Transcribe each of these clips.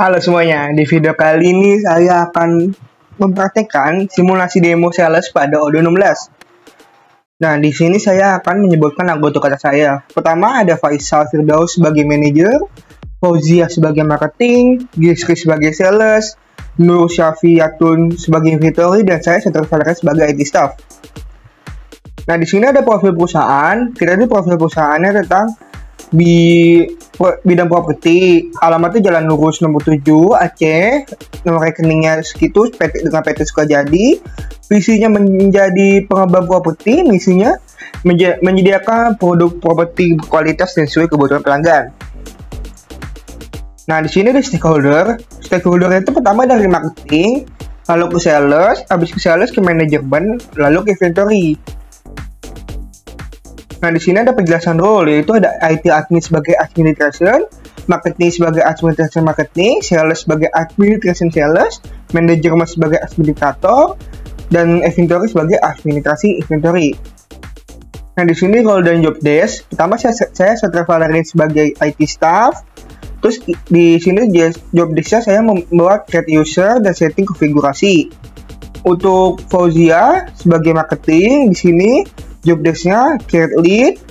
Halo semuanya, di video kali ini saya akan mempraktekkan simulasi demo sales pada Odoo 16. Nah, di sini saya akan menyebutkan anggota kata saya. Pertama ada Faisal Firdaus sebagai manajer, Fauzia sebagai marketing, Gisri sebagai sales, Nur Syafiyatun sebagai inventory, dan saya Setri Valeria sebagai IT staff. Nah, di sini ada profil perusahaan. Kita lihat profil perusahaannya tentang di bidang properti, alamatnya Jalan Lurus nomor 7 Aceh, nomor rekeningnya segitu, dengan PT Sukajadi. Visinya menjadi pengembang properti, misinya menyediakan produk properti berkualitas dan sesuai kebutuhan pelanggan. Nah, di sini ada stakeholder. Stakeholder itu pertama dari marketing, lalu ke sales, habis ke sales ke manajemen, lalu ke inventory. Nah, di sini ada penjelasan role, yaitu ada IT admin sebagai administration, marketing sebagai administration marketing, sales sebagai administration sales, manajemen sebagai administrator, dan inventory sebagai administrasi inventory. Nah, di sini role dan job desk, pertama saya Setri Valeria sebagai IT staff. Terus di sini job desk saya membuat create user dan setting konfigurasi. Untuk Fauzia sebagai marketing, di sini job desk-nya create lead,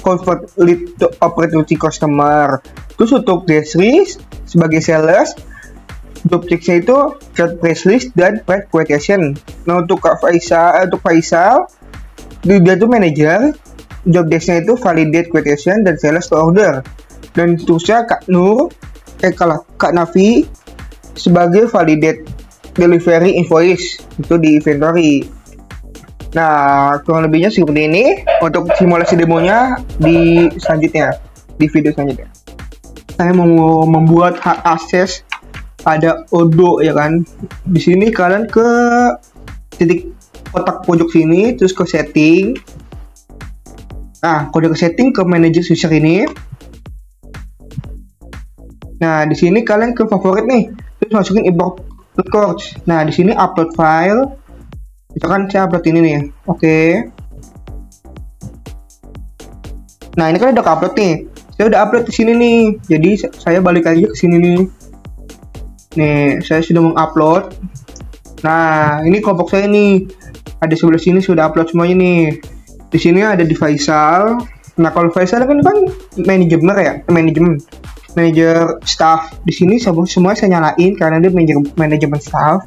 convert lead to opportunity customer. Terus untuk Gisri sebagai sales, job desk-nya itu create price list dan price quotation. Nah, untuk Faisal, dia tuh manager, job desk-nya itu validate quotation dan sales to order. Dan terusnya Kak Nafi sebagai validate delivery invoice itu di inventory. Nah, kurang lebihnya seperti ini. Untuk simulasi demonya di video selanjutnya. Saya mau membuat hak akses pada Odoo, ya kan. Di sini kalian ke titik kotak pojok sini, terus ke setting. Nah, kode ke setting ke manager user ini. Nah, di sini kalian ke favorit nih, terus masukin import records. Nah, di sini upload file. Misalkan saya upload ini nih, oke. Nah, ini kan udah upload nih. Saya udah upload ke sini nih. Jadi saya balik aja ke sini nih. Nih, saya sudah mengupload. Nah, ini kelompok saya nih. Ada sebelah sini sudah upload semuanya nih. Di sini ada di Faisal. Nah, kalau Faisal kan manajer staff. Di sini semua saya nyalain karena dia manajemen staff.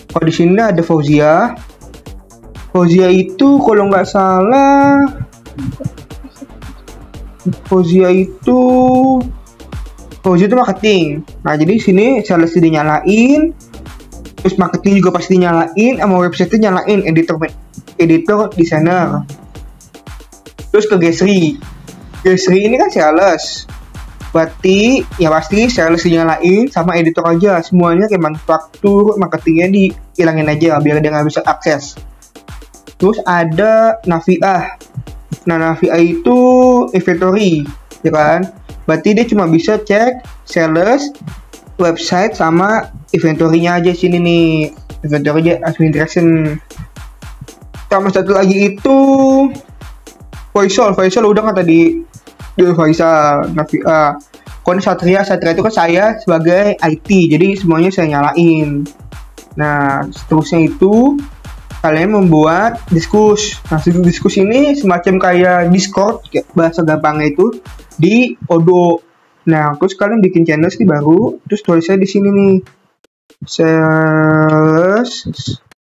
Kalau di sini ada Fauzia. Fauzia itu kalau nggak salah, Fauzia itu marketing. Nah, jadi sini sales dinyalain, terus marketing juga pasti dinyalain, sama website nyalain, editor designer. Terus ke Gisri ini kan sales, berarti ya pasti sales dinyalain sama editor aja, semuanya kayak manufaktur, marketingnya dihilangin aja biar dia nggak bisa akses. Terus ada Nafiah. Nah, Nafiah itu inventory, ya kan, berarti dia cuma bisa cek sales, website sama inventory-nya aja sini nih, inventory administration. Sama satu lagi itu Faisal udah kan tadi Faisal, Nafiah. Kalau Satria itu kan saya sebagai IT, jadi semuanya saya nyalain. Nah, seterusnya itu kalian membuat diskus. Nah, diskus ini semacam kayak Discord, kayak bahasa gampangnya itu di Odoo. Nah, terus kalian bikin channel sih baru, terus tulisnya di sini nih, sales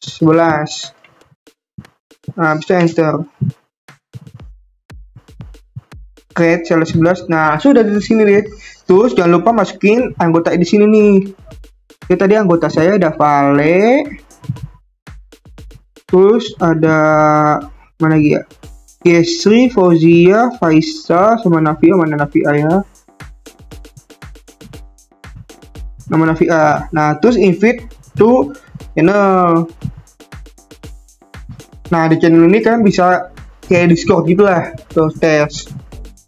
11. Nah, bisa enter. Create sales 11. Nah, sudah di sini deh. Terus jangan lupa masukin anggota di sini nih. Jadi tadi anggota saya ada Vale. Terus ada mana lagi ya? Gisri, Fauzia, Faisal, sama Nafiah. Mana Nafiah ya? Nama Nafiah. Nah, terus invite to channel. Nah, di channel ini kan bisa kayak Discord gitu lah, terus tes.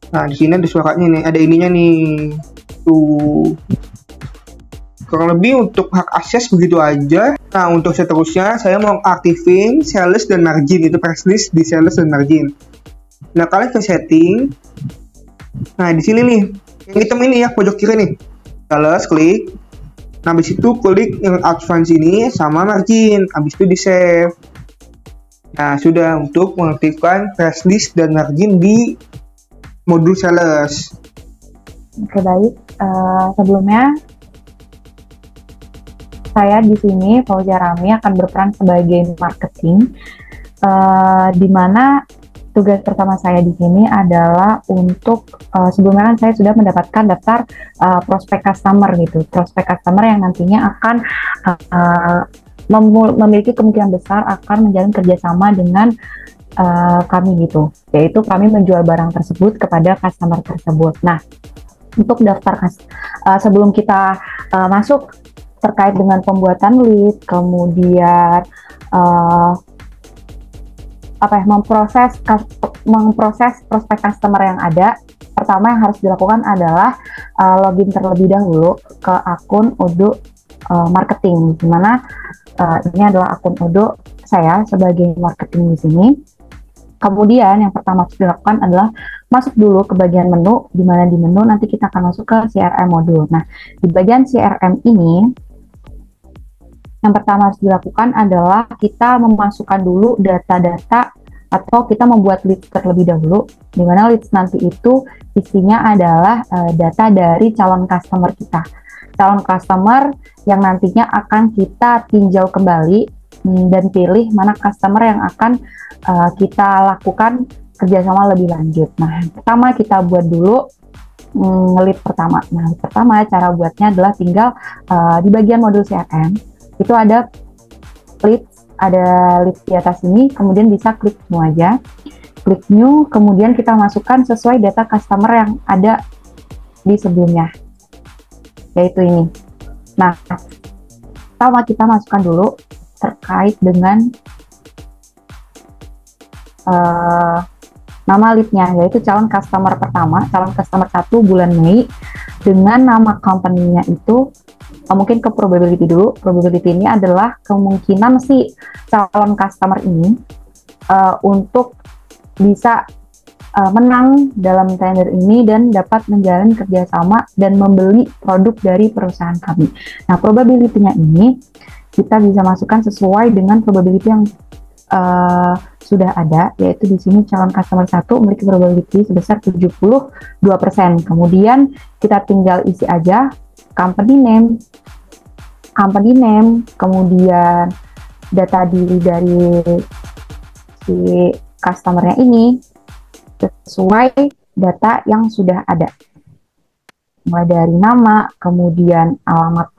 Nah, di sini ada suaranya nih, ada ininya nih. Tuh. Kurang lebih untuk hak akses begitu aja. Nah, untuk seterusnya saya mau aktifin sales dan margin, itu price list di sales dan margin. Nah, kalian ke setting. Nah, di sini nih, yang hitam ini ya, pojok kiri nih. sales, klik. Nah, habis itu klik yang advance ini sama margin, habis itu di save. Nah, sudah untuk mengaktifkan price list dan margin di modul sales. Oke, baik. Sebelumnya saya di sini Fauzia Rami akan berperan sebagai marketing, di mana tugas pertama saya di sini adalah untuk sebelumnya kan saya sudah mendapatkan daftar prospek customer gitu, prospek customer yang nantinya akan memiliki kemungkinan besar akan menjalin kerjasama dengan kami gitu, yaitu kami menjual barang tersebut kepada customer tersebut. Nah, untuk daftar sebelum kita masuk terkait dengan pembuatan lead, kemudian memproses prospek customer yang ada, pertama yang harus dilakukan adalah login terlebih dahulu ke akun Odoo marketing, dimana ini adalah akun Odoo saya sebagai marketing di sini. Kemudian yang pertama harus dilakukan adalah masuk dulu ke bagian menu, di mana di menu nanti kita akan masuk ke CRM modul. Nah, di bagian CRM ini, yang pertama harus dilakukan adalah kita memasukkan dulu data-data atau kita membuat leads terlebih dahulu, di mana leads nanti itu isinya adalah data dari calon customer kita. Calon customer yang nantinya akan kita tinjau kembali dan pilih mana customer yang akan kita lakukan kerjasama lebih lanjut. Nah, pertama kita buat dulu lead pertama. Nah, lead pertama cara buatnya adalah tinggal di bagian modul CRM itu ada leads di atas ini, kemudian bisa klik new aja, klik new, kemudian kita masukkan sesuai data customer yang ada di sebelumnya, yaitu ini. Nah, pertama kita masukkan dulu terkait dengan nama leadnya, yaitu calon customer pertama, calon customer 1 bulan Mei, dengan nama company-nya itu mungkin ke probability dulu. Probability ini adalah kemungkinan si calon customer ini untuk bisa menang dalam tender ini dan dapat menjalin kerjasama dan membeli produk dari perusahaan kami. Nah, probability-nya ini kita bisa masukkan sesuai dengan probability yang sudah ada, yaitu di sini calon customer 1 memiliki probability sebesar 72%. Kemudian kita tinggal isi aja company name, kemudian data diri dari si customer-nya ini sesuai data yang sudah ada, mulai dari nama, kemudian alamat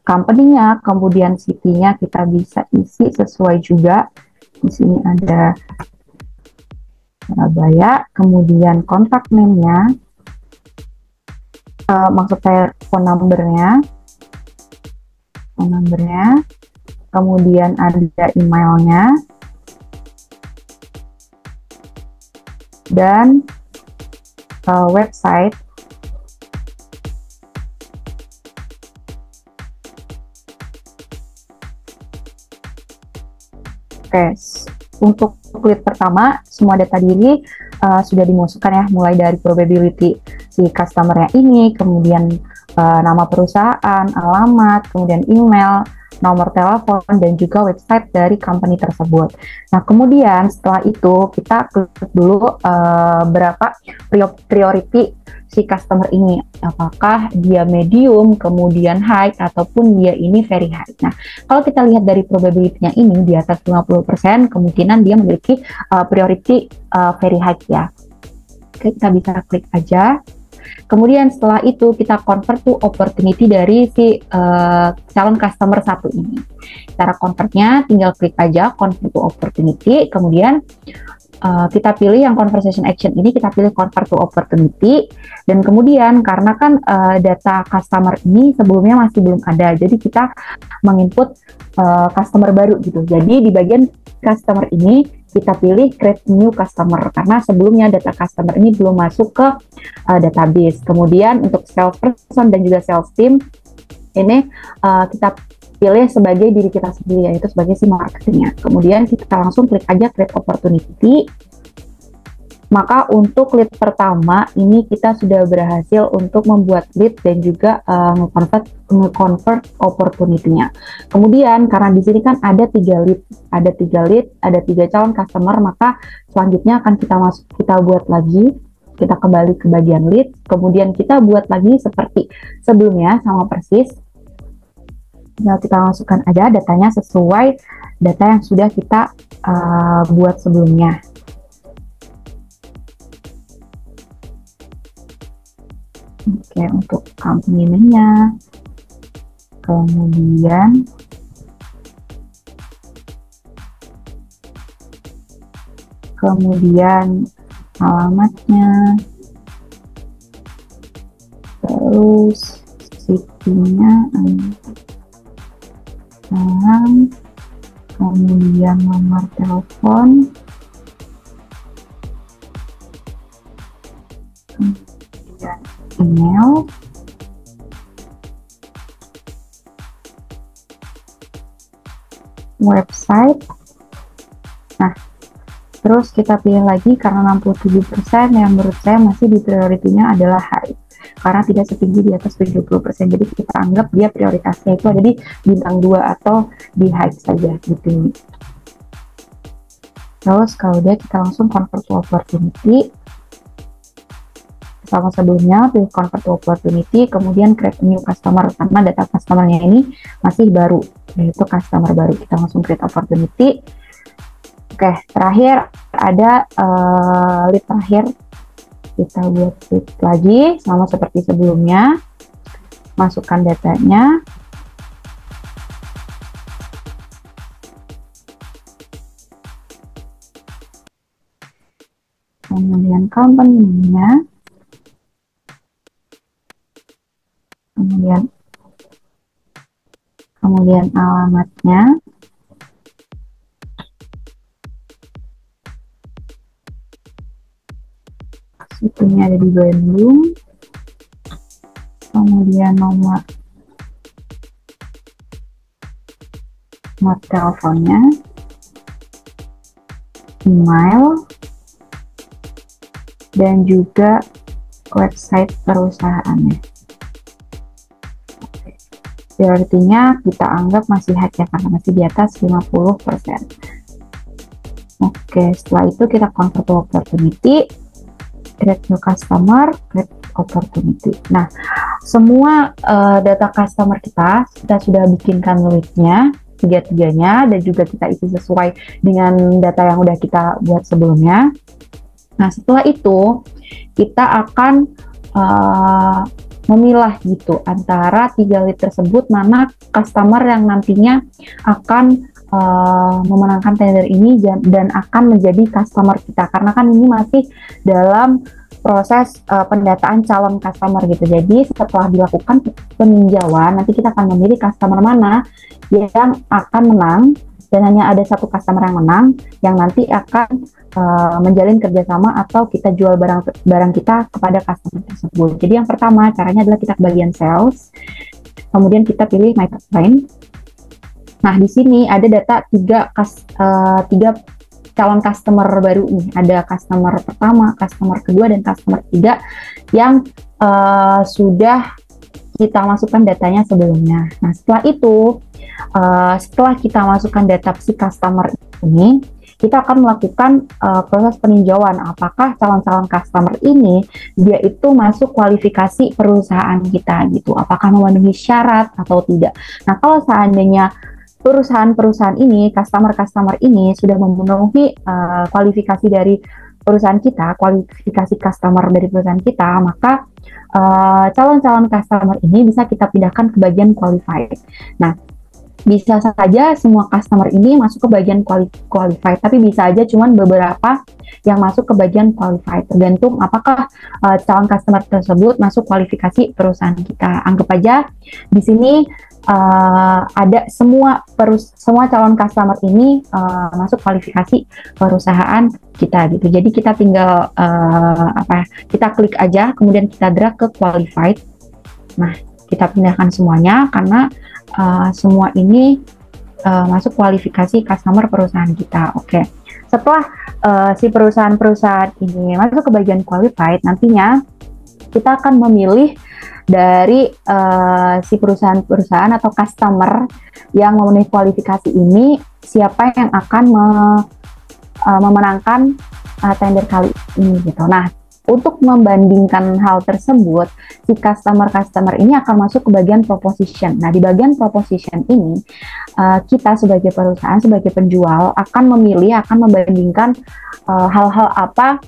company-nya, kemudian city-nya kita bisa isi sesuai juga. Di sini ada Surabaya, kemudian kontak name-nya, maksud saya phone number-nya, kemudian ada emailnya, dan website. Oke, untuk lead pertama, semua data diri sudah dimasukkan ya, mulai dari probability si customer-nya ini, kemudian nama perusahaan, alamat, kemudian email, nomor telepon, dan juga website dari company tersebut. Nah, kemudian setelah itu kita klik dulu berapa priority si customer ini, apakah dia medium, kemudian high, ataupun dia ini very high. Nah, kalau kita lihat dari probability-nya ini di atas 50%, kemungkinan dia memiliki priority very high ya. Oke, kita bisa klik aja. Kemudian setelah itu kita convert to opportunity dari si calon customer 1 ini. Cara convertnya tinggal klik aja convert to opportunity, kemudian kita pilih yang conversation action ini, kita pilih convert to opportunity, dan kemudian karena kan data customer ini sebelumnya masih belum ada, jadi kita menginput customer baru gitu. Jadi di bagian customer ini kita pilih create new customer karena sebelumnya data customer ini belum masuk ke database. Kemudian untuk sales person dan juga sales team ini kita pilih sebagai diri kita sendiri, yaitu sebagai si marketingnya. Kemudian kita langsung klik aja create opportunity. Maka untuk lead pertama ini kita sudah berhasil untuk membuat lead dan juga nge-convert opportunity-nya. Kemudian karena di sini kan ada 3 lead, ada 3 calon customer, maka selanjutnya akan kita buat lagi, kita kembali ke bagian lead, kemudian kita buat lagi seperti sebelumnya sama persis. Tinggal kita masukkan aja datanya sesuai data yang sudah kita buat sebelumnya. Oke, untuk company name-nya, kemudian alamatnya, terus city-nya, kemudian nomor telepon, kemudian email, website. Nah, terus kita pilih lagi karena 67% yang menurut saya masih di prioritinya adalah high, karena tidak setinggi di atas 70%. Jadi kita anggap dia prioritasnya itu ada di bintang 2 atau di high saja gitu. Terus kalau udah kita langsung convert to opportunity. Sama sebelumnya, pilih convert to opportunity, kemudian create a new customer, karena data customernya ini masih baru, yaitu customer baru. Kita langsung create opportunity. Oke, terakhir ada lead terakhir. Kita buat lead lagi, sama seperti sebelumnya. Masukkan datanya. Kemudian company-nya. Kemudian alamatnya, situnya ada di Bandung, kemudian nomor teleponnya, email, dan juga website perusahaannya. Prioritinya kita anggap masih high ya, karena masih di atas 50%. Oke, setelah itu kita convert to opportunity, create new customer, create opportunity. Nah, semua data customer kita sudah bikinkan lead-nya, tiga-tiganya, dan juga kita isi sesuai dengan data yang udah kita buat sebelumnya. Nah, setelah itu kita akan memilah gitu antara 3 lead tersebut mana customer yang nantinya akan memenangkan tender ini dan akan menjadi customer kita, karena kan ini masih dalam proses pendataan calon customer gitu. Jadi setelah dilakukan peninjauan, nanti kita akan memilih customer mana yang akan menang, dan hanya ada 1 customer yang menang yang nanti akan menjalin kerjasama atau kita jual barang kita kepada customer tersebut. Jadi yang pertama caranya adalah kita ke bagian sales, kemudian kita pilih my pipeline. Nah, di sini ada data 3 calon customer baru nih. Ada customer pertama, customer kedua, dan customer ketiga yang sudah kita masukkan datanya sebelumnya. Nah, setelah itu, setelah kita masukkan data si customer ini, kita akan melakukan proses peninjauan apakah calon-calon customer ini dia itu masuk kualifikasi perusahaan kita gitu, apakah memenuhi syarat atau tidak. Nah, kalau seandainya perusahaan-perusahaan ini, customer-customer ini sudah memenuhi kualifikasi dari perusahaan kita, kualifikasi customer dari perusahaan kita, maka calon-calon customer ini bisa kita pindahkan ke bagian qualified. Nah, bisa saja semua customer ini masuk ke bagian qualified, tapi bisa aja cuman beberapa yang masuk ke bagian qualified, tergantung apakah calon customer tersebut masuk kualifikasi perusahaan kita. Anggap aja di sini ada semua calon customer ini masuk kualifikasi perusahaan kita gitu. Jadi kita tinggal kita klik aja, kemudian kita drag ke qualified. Nah, kita pindahkan semuanya karena semua ini masuk kualifikasi customer perusahaan kita. Oke. setelah si perusahaan-perusahaan ini masuk ke bagian qualified, nantinya kita akan memilih dari si perusahaan-perusahaan atau customer yang memenuhi kualifikasi ini, siapa yang akan memenangkan tender kali ini gitu. Nah, untuk membandingkan hal tersebut, si customer ini akan masuk ke bagian proposition. Nah, di bagian proposition ini, kita sebagai perusahaan, sebagai penjual akan membandingkan hal-hal apa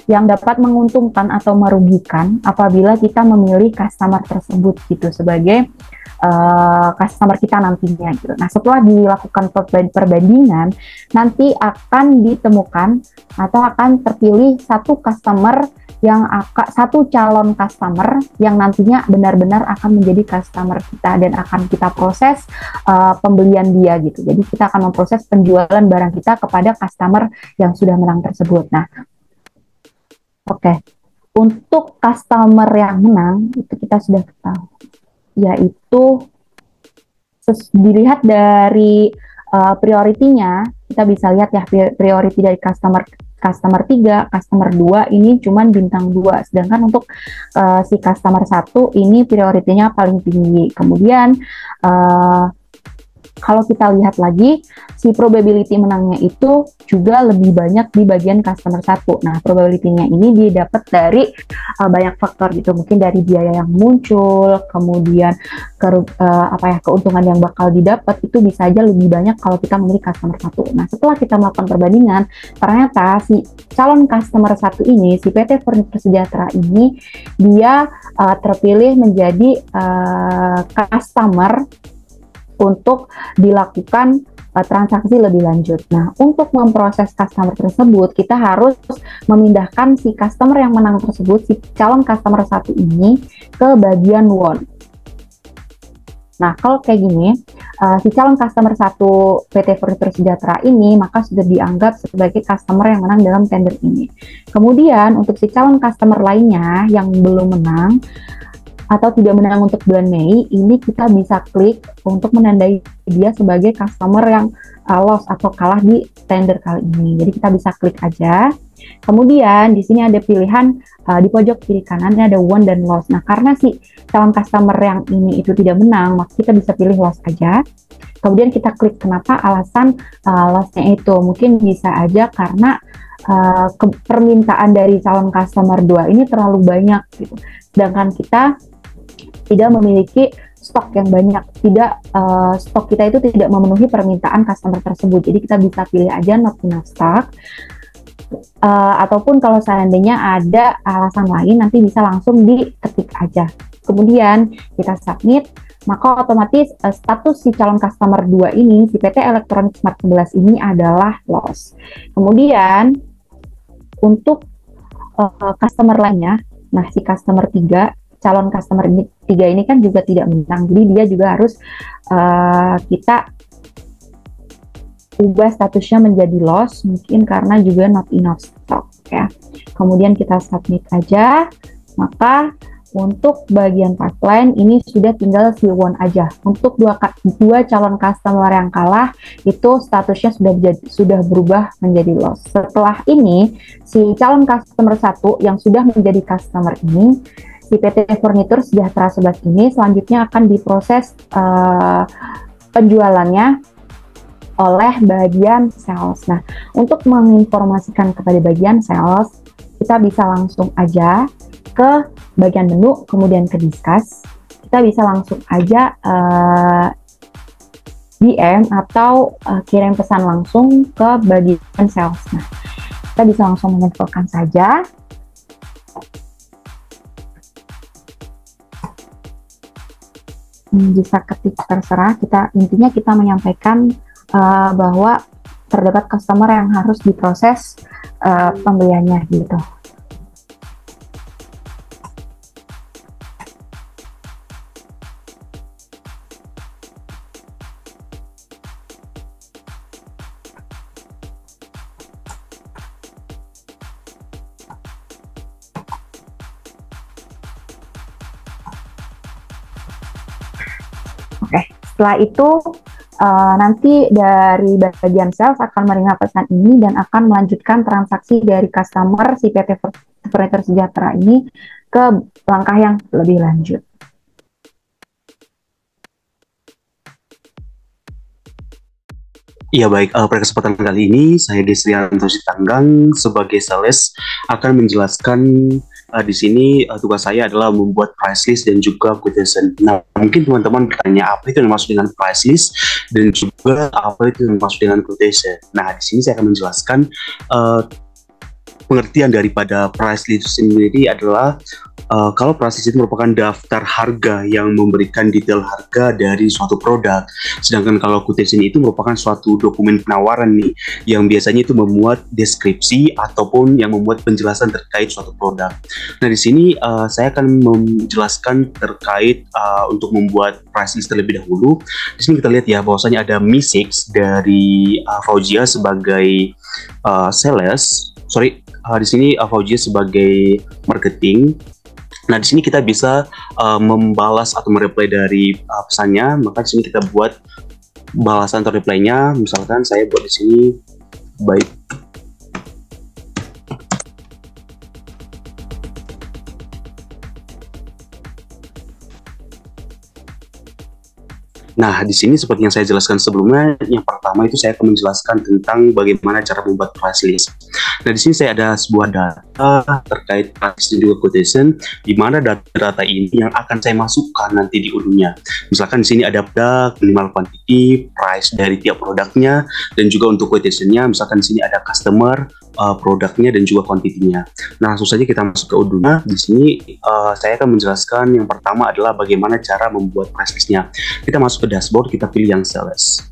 yang dapat menguntungkan atau merugikan apabila kita memilih customer tersebut gitu sebagai customer kita nantinya gitu. Nah, setelah dilakukan perbandingan, nanti akan ditemukan atau akan terpilih satu calon customer yang nantinya benar-benar akan menjadi customer kita dan akan kita proses pembelian dia gitu. Jadi kita akan memproses penjualan barang kita kepada customer yang sudah menang tersebut. Nah, oke. Untuk customer yang menang itu kita sudah tahu, yaitu dilihat dari prioritinya. Kita bisa lihat ya, priority dari customer 3, customer 2 ini cuman bintang 2, sedangkan untuk si customer 1 ini prioritinya paling tinggi. Kemudian kalau kita lihat lagi, si probability menangnya itu juga lebih banyak di bagian customer 1. Nah, probability-nya ini didapat dari banyak faktor gitu. Mungkin dari biaya yang muncul, kemudian keuntungan yang bakal didapat itu bisa aja lebih banyak kalau kita memilih customer 1. Nah, setelah kita melakukan perbandingan, ternyata si calon customer 1 ini, si PT Furniture Sejahtera ini, dia terpilih menjadi customer untuk dilakukan transaksi lebih lanjut. Nah, untuk memproses customer tersebut, kita harus memindahkan si customer yang menang tersebut, si calon customer 1 ini, ke bagian won. Nah, kalau kayak gini, si calon customer 1 PT Furniture Sejahtera ini, maka sudah dianggap sebagai customer yang menang dalam tender ini. Kemudian, untuk si calon customer lainnya yang belum menang, atau tidak menang untuk bulan Mei, ini kita bisa klik untuk menandai dia sebagai customer yang loss atau kalah di tender kali ini. Jadi kita bisa klik aja. Kemudian di sini ada pilihan di pojok kiri kanan ini ada won dan loss. Nah, karena si calon customer yang ini itu tidak menang, maka kita bisa pilih loss aja. Kemudian kita klik kenapa alasan lossnya itu. Mungkin bisa aja karena permintaan dari calon customer 2 ini terlalu banyak gitu. Sedangkan kita tidak memiliki stok yang banyak, stok kita itu tidak memenuhi permintaan customer tersebut. Jadi kita bisa pilih aja not enough stock, ataupun kalau seandainya ada alasan lain nanti bisa langsung diketik aja. Kemudian kita submit, maka otomatis status si calon customer 2 ini, si PT Electronic Smart 11 ini adalah loss. Kemudian untuk customer lainnya, nah si customer 3, calon customer 3 ini kan juga tidak menang, jadi dia juga harus kita ubah statusnya menjadi loss, mungkin karena juga not enough stock ya. Kemudian kita submit aja, maka untuk bagian pipeline ini sudah tinggal si won aja. Untuk dua calon customer yang kalah itu statusnya sudah berubah menjadi loss. Setelah ini si calon customer 1 yang sudah menjadi customer ini, si PT Furniture Sejahtera 11 ini selanjutnya akan diproses penjualannya oleh bagian sales. Nah, untuk menginformasikan kepada bagian sales, kita bisa langsung aja ke bagian menu, kemudian ke discuss. Kita bisa langsung aja DM atau kirim pesan langsung ke bagian sales. Nah, kita bisa langsung menginfokan saja. Bisa ketik terserah, intinya kita menyampaikan bahwa terdapat customer yang harus diproses pembeliannya gitu. Oke, setelah itu nanti dari bagian sales akan menerima pesan ini dan akan melanjutkan transaksi dari customer si PT Furniture Sejahtera ini ke langkah yang lebih lanjut. Iya baik, pada kesempatan kali ini saya Desrianto Sitanggang sebagai sales akan menjelaskan di sini tugas saya adalah membuat price list dan juga quotation. Nah, mungkin teman-teman bertanya apa itu yang dimaksud dengan price list dan juga apa itu yang dimaksud dengan quotation. Nah, di sini saya akan menjelaskan pengertian daripada price list sendiri adalah kalau price list itu merupakan daftar harga yang memberikan detail harga dari suatu produk. Sedangkan kalau quotation itu merupakan suatu dokumen penawaran nih yang biasanya itu memuat deskripsi ataupun yang memuat penjelasan terkait suatu produk. Nah, di sini saya akan menjelaskan terkait untuk membuat price list terlebih dahulu. Di sini kita lihat ya bahwasanya ada Mi6 dari Fauzia sebagai sales. Di sini Fauzia sebagai marketing. Nah, di sini kita bisa membalas atau mereply dari pesannya. Maka di sini kita buat balasan atau reply-nya. Misalkan saya buat di sini baik. Nah, di sini seperti yang saya jelaskan sebelumnya, yang pertama itu saya akan menjelaskan tentang bagaimana cara membuat price list. Nah, di sini saya ada sebuah data terkait price list dan juga quotation, di mana data-data ini yang akan saya masukkan nanti di ujungnya. Misalkan di sini ada produk, minimal quantity, price dari tiap produknya, dan juga untuk quotation-nya, misalkan di sini ada customer, produknya, dan juga quantity-nya. Nah, langsung saja kita masuk ke ujungnya. Di sini saya akan menjelaskan yang pertama adalah bagaimana cara membuat price list-nya. Kita masuk ke dashboard, kita pilih yang sales.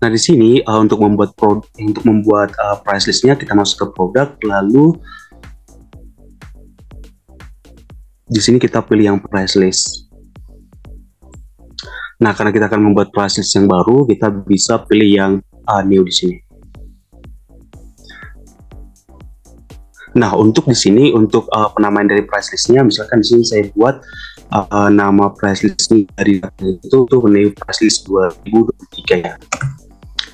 Nah, di sini untuk membuat price list-nya kita masuk ke produk, lalu di sini kita pilih yang price list. Nah, karena kita akan membuat price list yang baru, kita bisa pilih yang new di sini. Nah, untuk di sini untuk penamaan dari price list-nya, misalkan di sini saya buat nama price list dari itu new price list 2023 ya.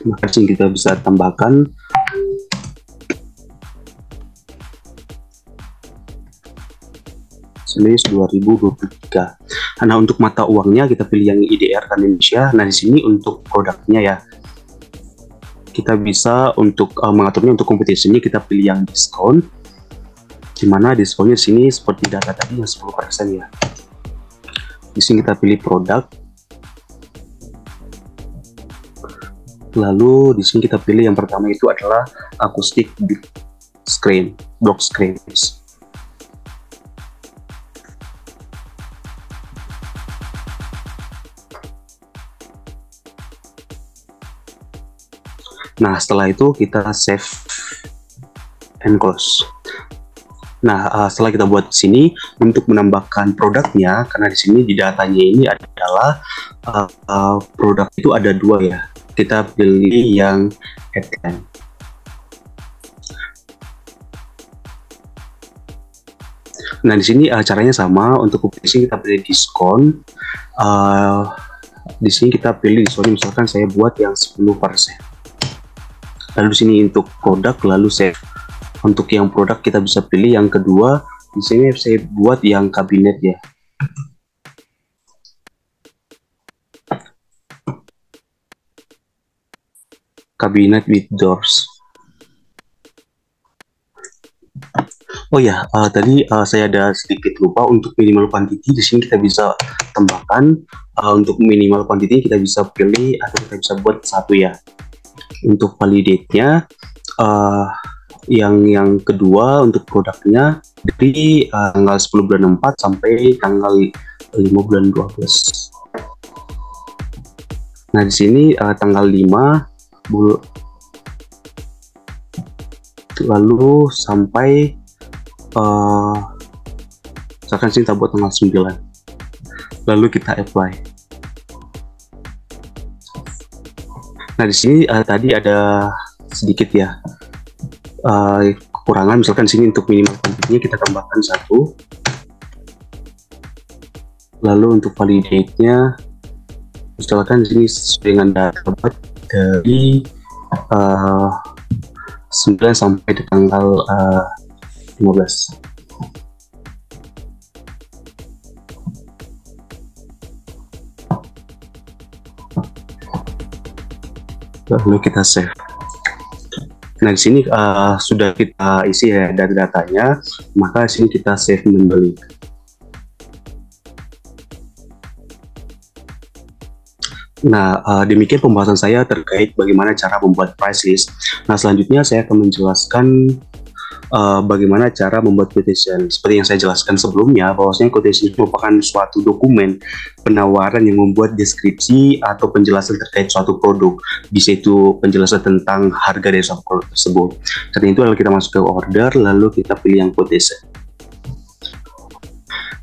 Maka di sini kita bisa tambahkan list 2023. Nah, untuk mata uangnya kita pilih yang IDR Indonesia. Nah, di sini untuk produknya ya, kita bisa untuk mengaturnya untuk competition-nya kita pilih yang diskon. Dimana diskonnya di sini seperti data tadi yang 10% ya. Di sini kita pilih produk. Lalu di sini kita pilih yang pertama itu adalah acoustic block screens. Nah, setelah itu kita save and close. Nah, setelah kita buat di sini untuk menambahkan produknya, karena di sini di datanya ini adalah produk itu ada dua ya. Kita pilih yang headline. Nah, di sini caranya sama. Untuk publishing kita pilih diskon. Di sini kita pilih diskonnya, misalkan saya buat yang 10%. Lalu di sini untuk produk, lalu save. Untuk yang produk kita bisa pilih yang kedua. Di sini saya buat yang kabinet ya. Kabinet with doors. Oh ya, tadi saya ada sedikit lupa untuk minimal quantity. Di sini kita bisa tambahkan untuk minimal quantity kita bisa pilih atau kita bisa buat satu ya. Untuk validate-nya yang kedua untuk produknya dari tanggal 10 bulan 4 sampai tanggal 5 bulan 12. Nah, di sini tanggal 5 lalu sampai misalkan sini kita buat tanggal 9, lalu kita apply. Nah, di sini tadi ada sedikit ya kekurangan, misalkan sini untuk minimal quantity-nya kita tambahkan 1, Lalu untuk validate-nya, misalkan sini sesuai dengan data dari 9 sampai di tanggal 15. Lalu kita save. Nah, di sini sudah kita isi ya dari datanya, maka di sini kita save membeli. Nah, demikian pembahasan saya terkait bagaimana cara membuat price list. Nah, selanjutnya saya akan menjelaskan bagaimana cara membuat quotation. Seperti yang saya jelaskan sebelumnya, bahwasanya quotation merupakan suatu dokumen penawaran yang membuat deskripsi atau penjelasan terkait suatu produk. Bisa itu penjelasan tentang harga dari suatu produk tersebut. Setelah itu lalu kita masuk ke order, lalu kita pilih yang quotation.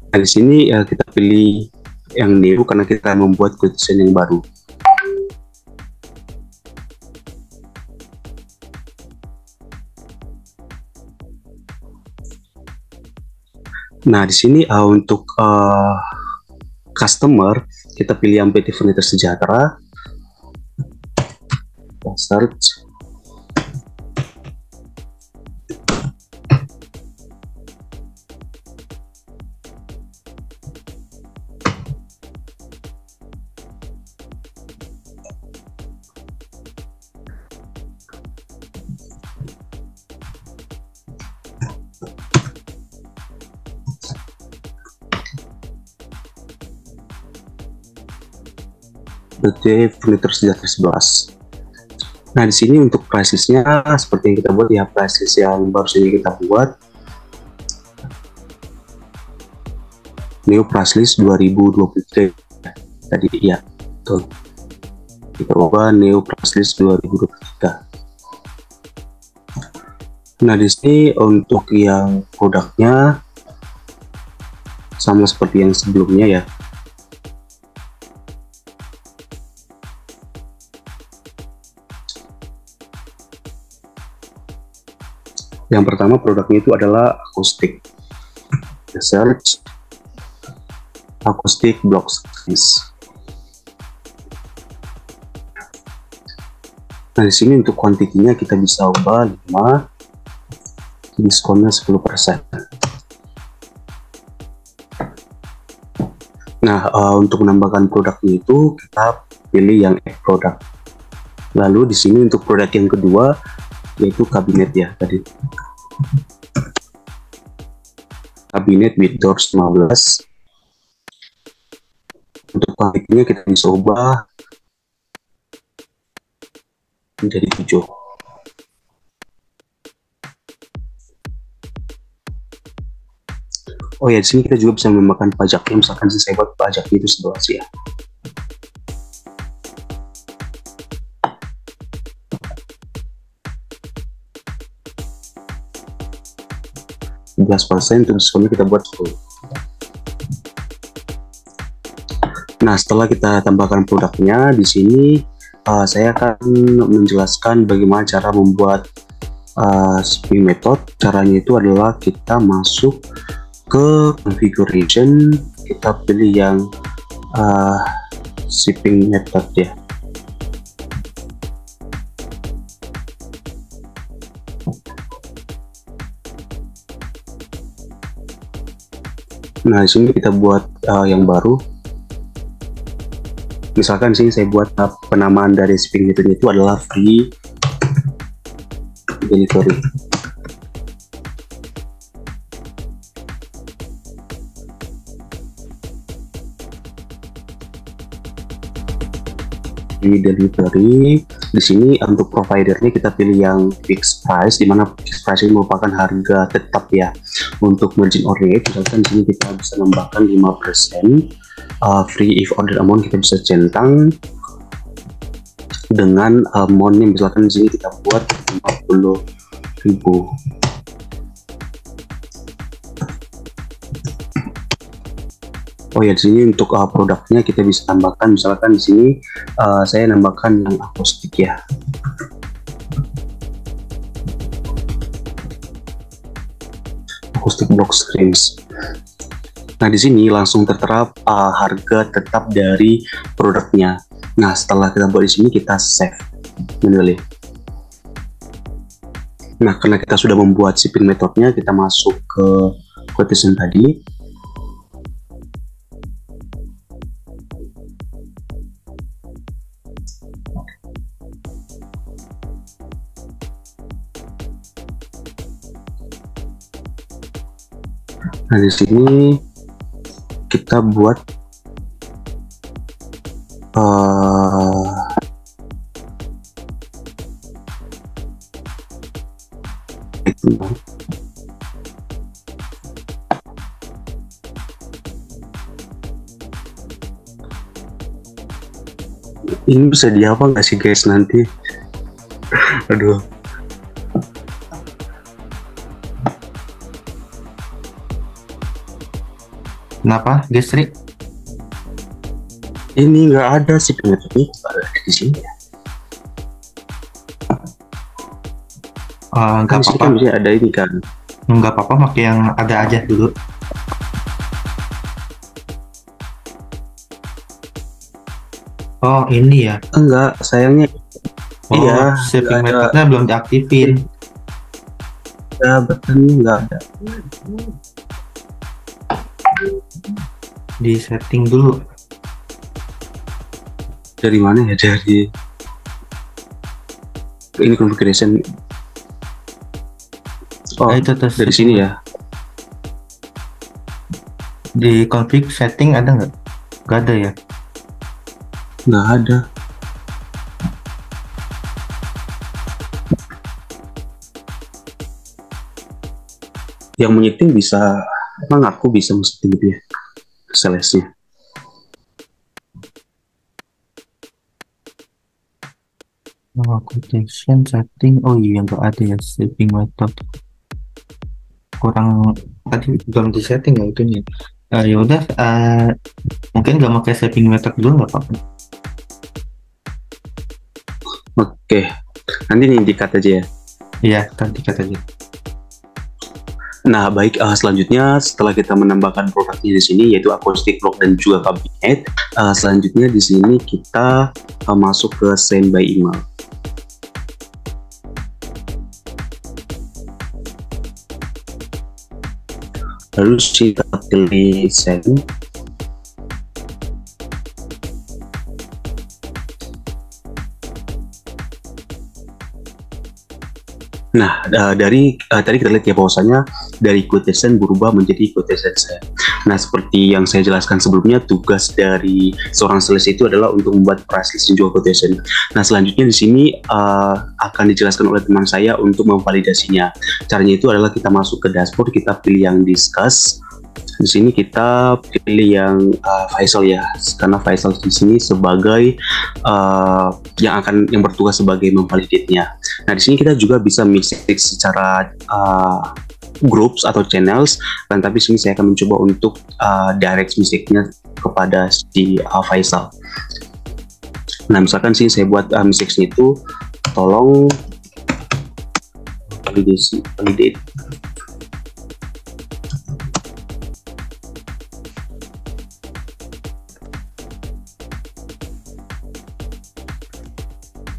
Nah, di sini kita pilih yang new karena kita membuat quotation yang baru. Nah, di sini untuk customer kita pilih yang PT Furniture Sejahtera. Kita search. PT Furniture Sejahtera 11. Nah, di sini untuk price list-nya seperti yang kita buat ya, price list yang baru saja kita buat. New price list 2023 tadi ya, betul. Kita ubah new price list 2023. Nah, di sini untuk yang produknya sama seperti yang sebelumnya ya. Yang pertama produknya itu adalah akustik. Search akustik block screens. Nah, di sini untuk kuantitinya kita bisa ubah 5, diskonnya 10%. Nah, untuk menambahkan produknya itu kita pilih yang add product. Lalu di sini untuk produk yang kedua yaitu kabinet ya tadi. Kabinet with doors 15. Untuk kuantitinya kita bisa ubah menjadi 7. Oh ya, di sini kita juga bisa menambahkan pajaknya. Misalkan saya buat pajaknya itu 11 ya. Untuk diskonnya kita buat 10. Nah, setelah kita tambahkan produknya di sini, saya akan menjelaskan bagaimana cara membuat shipping method. Caranya itu adalah kita masuk ke configuration, kita pilih yang shipping method ya. Nah, di sini kita buat yang baru. Misalkan sini saya buat penamaan dari shipping method itu adalah free delivery. Delivery. Di sini untuk providernya kita pilih yang fixed price, di mana fixed price ini merupakan harga tetap ya. Untuk margin order, misalkan di sini kita bisa nambahkan 5%. Free if order amount kita bisa centang dengan amountnya, misalkan di sini kita buat 50.000. Oh ya, di sini untuk produknya kita bisa tambahkan, misalkan di sini saya nambahkan yang akustik ya. Akustik block screens. Nah, di sini langsung tertera harga tetap dari produknya. Nah, setelah kita buat di sini, kita save manually. Nah, karena kita sudah membuat shipping methodnya, kita masuk ke quotation tadi. Nah, di sini kita buat ini bisa di apa nggak sih guys nanti? Aduh. Kenapa, Gestri? Ini nggak ada sih penyebabnya, ada di sini ya. Nggak Kan di sini apa-apa, kan bisa ada ini kan. nggak apa-apa, pakai yang ada aja dulu. Oh, ini ya. Enggak, sayangnya Oh, iya, saving nggak ada. methodnya belum diaktifin. Ya, betulnya nggak ada. Di setting dulu. Dari mana ya? Dari ini configuration. Oh, Itu terus dari sini ya. di config setting ada nggak? Nggak ada ya. Nggak ada. Yang menyeting bisa, emang aku bisa mesti ya, salesnya. Quotation setting. Oh iya, nggak ada ya saving method. Kurang tadi belum di setting ya itunya. Ya udah, mungkin nggak pakai saving method dulu nggak apa-apa. Oke, nanti ini dikat aja ya. Iya, tadi katanya. Nah, baik, selanjutnya setelah kita menambahkan produknya di sini yaitu acoustic block dan juga cabinet, selanjutnya di sini kita masuk ke send by email. Lalu kita pilih send. Nah, dari tadi kita lihat ya bahwasanya dari quotation berubah menjadi quotation send. Nah, seperti yang saya jelaskan sebelumnya, tugas dari seorang sales itu adalah untuk membuat price list dan juga quotation. Nah, selanjutnya di sini akan dijelaskan oleh teman saya untuk memvalidasinya. Caranya itu adalah kita masuk ke dashboard, kita pilih yang discuss. Di sini kita pilih yang Faisal ya, karena Faisal di sini sebagai yang bertugas sebagai memvalidate-nya. Nah, di sini kita juga bisa mix secara groups atau channels, dan tapi sini saya akan mencoba untuk direct message-nya kepada si Faisal. Nah, misalkan sini saya buat message-nya itu tolong validate.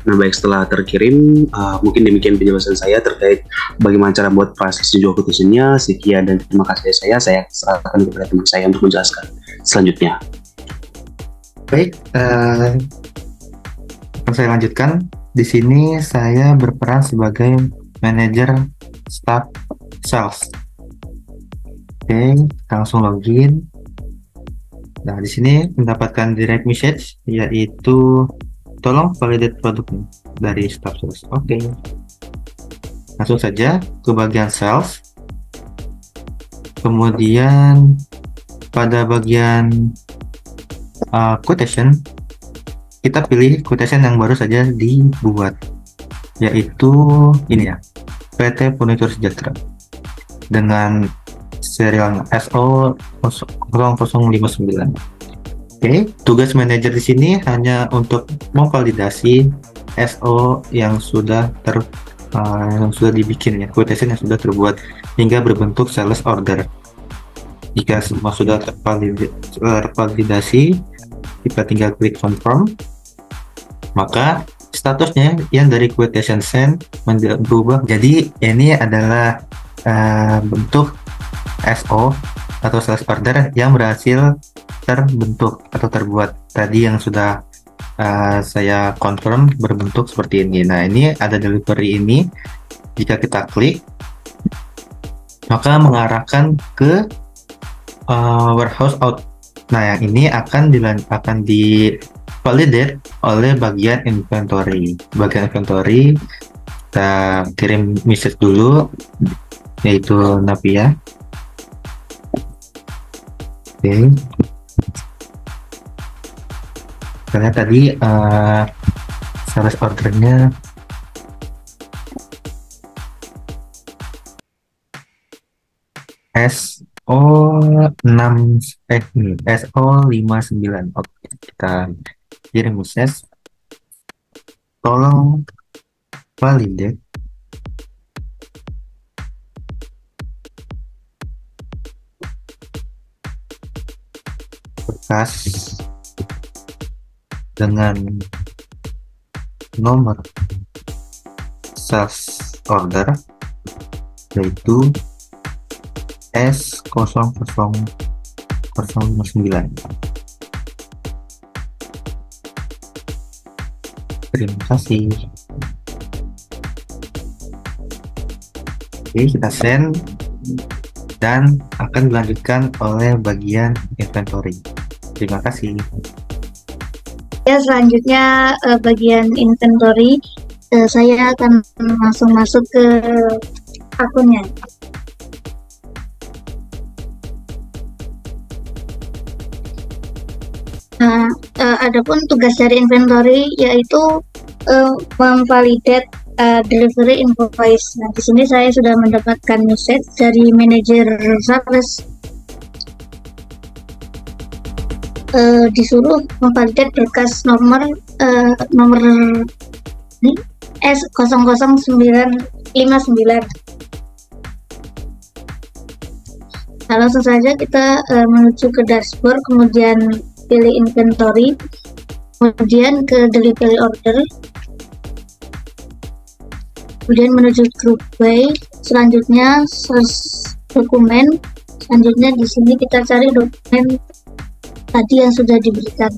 Nah, baik, setelah terkirim, mungkin demikian penjelasan saya terkait bagaimana cara membuat price list dan juga quotation-nya. Sekian dan terima kasih saya serahkan kepada teman saya untuk menjelaskan selanjutnya. Baik, akan saya lanjutkan. Di sini saya berperan sebagai manajer staff sales. Oke, langsung login. Nah, di sini mendapatkan direct message yaitu tolong validate produknya dari staff sales. Oke. Langsung saja ke bagian sales. Kemudian pada bagian quotation, kita pilih quotation yang baru saja dibuat, yaitu ini ya, PT Furnitur Sejahtera dengan serial SO 0059. Oke, tugas manajer di sini hanya untuk memvalidasi SO yang sudah dibikin ya, quotation yang sudah terbuat hingga berbentuk sales order. Jika semua sudah tervalidasi, kita tinggal klik confirm, maka statusnya yang dari quotation send berubah. Jadi ini adalah bentuk SO atau sales order yang berhasil terbentuk atau terbuat. Tadi yang sudah saya confirm berbentuk seperti ini. Nah, ini ada delivery ini. Jika kita klik, maka mengarahkan ke warehouse out. Nah, yang ini akan di validate oleh bagian inventory. Bagian inventory kita kirim message dulu, yaitu Navia. Oke. Karena tadi sales ordernya SO59. Oke, kita kirim message. Tolong validate bekas dengan nomor sales order, yaitu S00059. Terima kasih. Oke, kita send dan akan dilanjutkan oleh bagian inventory. Terima kasih. Ya, selanjutnya bagian inventory, saya akan langsung masuk ke akunnya. Nah, adapun tugas dari inventory yaitu memvalidate delivery invoice. Nah, di sini saya sudah mendapatkan message dari manajer sales, disuruh memvalidate berkas nomor ini S00959. Nah, langsung saja kita menuju ke dashboard, kemudian pilih inventory, kemudian ke delivery order, kemudian menuju group by, selanjutnya source dokumen, selanjutnya di sini kita cari dokumen tadi yang sudah diberikan.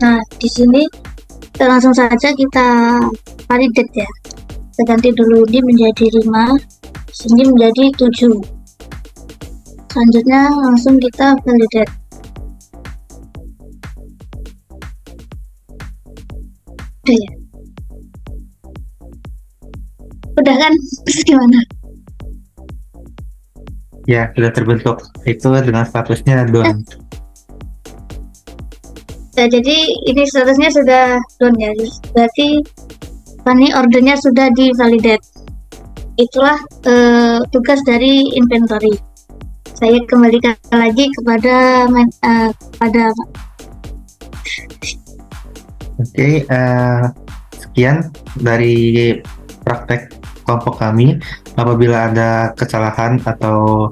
Nah, di sini langsung saja kita validate ya. Kita ganti dulu ini menjadi 5, sini menjadi 7. Selanjutnya langsung kita validate. Udah ya? Udah kan? Terus gimana? Ya, sudah terbentuk. Itu dengan statusnya done. Ya, jadi ini statusnya sudah done ya. Berarti ini ordernya sudah divalidate. Itulah tugas dari inventory. Saya kembalikan lagi kepada Oke, sekian dari praktek kelompok kami. Apabila ada kesalahan atau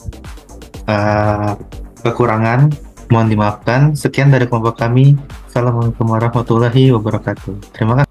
kekurangan, mohon dimaafkan. Sekian dari kelompok kami. Assalamualaikum warahmatullahi wabarakatuh. Terima kasih.